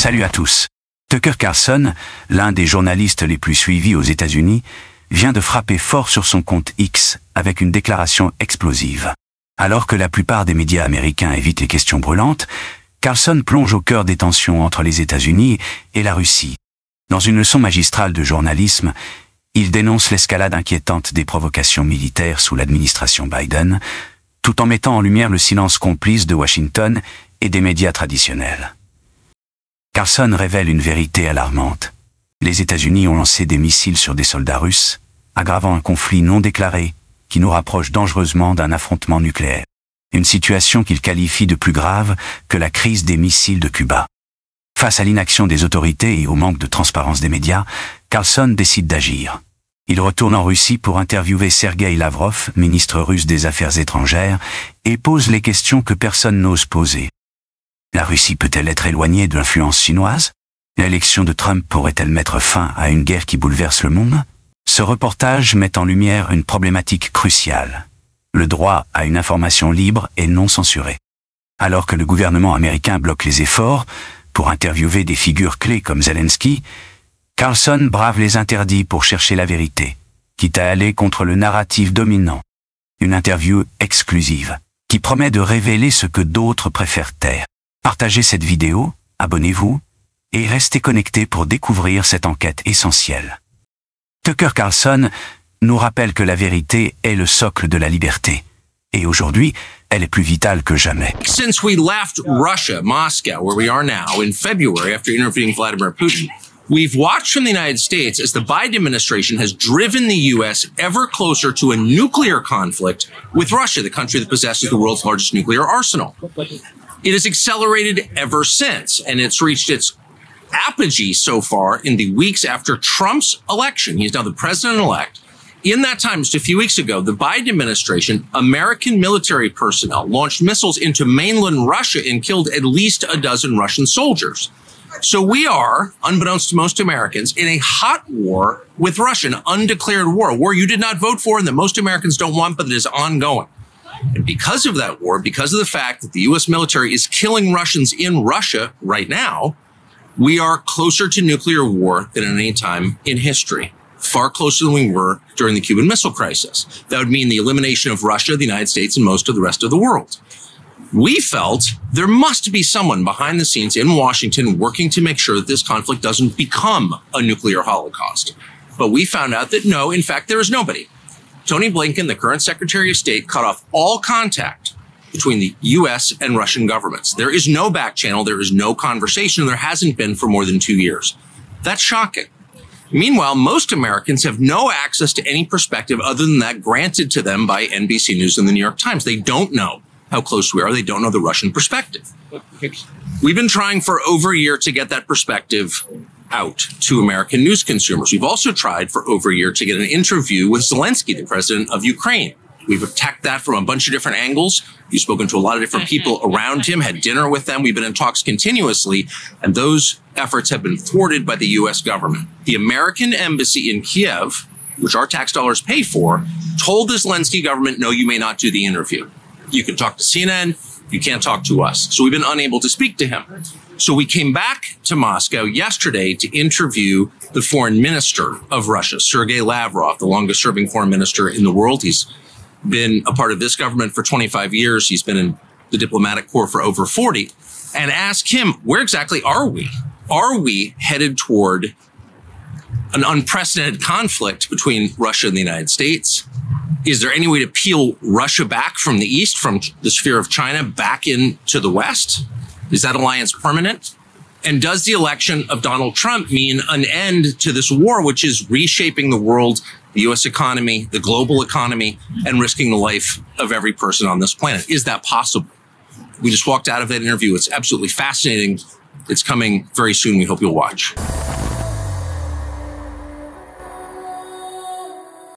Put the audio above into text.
Salut à tous. Tucker Carlson, l'un des journalistes les plus suivis aux États-Unis, vient de frapper fort sur son compte X avec une déclaration explosive. Alors que la plupart des médias américains évitent les questions brûlantes, Carlson plonge au cœur des tensions entre les États-Unis et la Russie. Dans une leçon magistrale de journalisme, il dénonce l'escalade inquiétante des provocations militaires sous l'administration Biden, tout en mettant en lumière le silence complice de Washington et des médias traditionnels. Carlson révèle une vérité alarmante. Les États-Unis ont lancé des missiles sur des soldats russes, aggravant un conflit non déclaré qui nous rapproche dangereusement d'un affrontement nucléaire. Une situation qu'il qualifie de plus grave que la crise des missiles de Cuba. Face à l'inaction des autorités et au manque de transparence des médias, Carlson décide d'agir. Il retourne en Russie pour interviewer Sergueï Lavrov, ministre russe des Affaires étrangères, et pose les questions que personne n'ose poser. La Russie peut-elle être éloignée de l'influence chinoise? L'élection de Trump pourrait-elle mettre fin à une guerre qui bouleverse le monde? Ce reportage met en lumière une problématique cruciale. Le droit à une information libre et non censurée. Alors que le gouvernement américain bloque les efforts pour interviewer des figures clés comme Zelensky, Carlson brave les interdits pour chercher la vérité, quitte à aller contre le narratif dominant. Une interview exclusive, qui promet de révéler ce que d'autres préfèrent taire. Partagez cette vidéo, abonnez-vous, et restez connectés pour découvrir cette enquête essentielle. Tucker Carlson nous rappelle que la vérité est le socle de la liberté. Et aujourd'hui, elle est plus vitale que jamais. Since we left Russia, Moscow, where we are now, in February after interviewing Vladimir Putin, we've watched from the United States as the Biden administration has driven the U.S. ever closer to a nuclear conflict with Russia, the country that possesses the world's largest nuclear arsenal. It has accelerated ever since, and it's reached its apogee so far in the weeks after Trump's election. He is now the president-elect. In that time, just a few weeks ago, the Biden administration, American military personnel launched missiles into mainland Russia and killed at least a dozen Russian soldiers. So we are, unbeknownst to most Americans, in a hot war with Russia, an undeclared war, a war you did not vote for and that most Americans don't want, but it is ongoing. And because of that war, because of the fact that the U.S. military is killing Russians in Russia right now, we are closer to nuclear war than at any time in history. Far closer than we were during the Cuban Missile Crisis. That would mean the elimination of Russia, the United States, and most of the rest of the world. We felt there must be someone behind the scenes in Washington working to make sure that this conflict doesn't become a nuclear holocaust. But we found out that no, in fact, there is nobody. Tony Blinken, the current Secretary of State, cut off all contact between the U.S. and Russian governments. There is no back channel. There is no conversation. There hasn't been for more than 2 years. That's shocking. Meanwhile, most Americans have no access to any perspective other than that granted to them by NBC News and the New York Times. They don't know how close we are. They don't know the Russian perspective. We've been trying for over a year to get that perspective out to American news consumers. We've also tried for over a year to get an interview with Zelensky, the president of Ukraine. We've attacked that from a bunch of different angles. We've spoken to a lot of different people around him, had dinner with them. We've been in talks continuously, and those efforts have been thwarted by the U.S. government. The American embassy in Kiev, which our tax dollars pay for, told the Zelensky government, no, you may not do the interview. You can talk to CNN. You can't talk to us. So we've been unable to speak to him. So we came back to Moscow yesterday to interview the foreign minister of Russia, Sergueï Lavrov, the longest serving foreign minister in the world. He's been a part of this government for 25 years. He's been in the diplomatic corps for over 40. And ask him, where exactly are we? Are we headed toward an unprecedented conflict between Russia and the United States? Is there any way to peel Russia back from the east, from the sphere of China back into the west? Is that alliance permanent? And does the election of Donald Trump mean an end to this war, which is reshaping the world, the U.S. economy, the global economy, and risking the life of every person on this planet? Is that possible? We just walked out of that interview. It's absolutely fascinating. It's coming very soon. We hope you'll watch.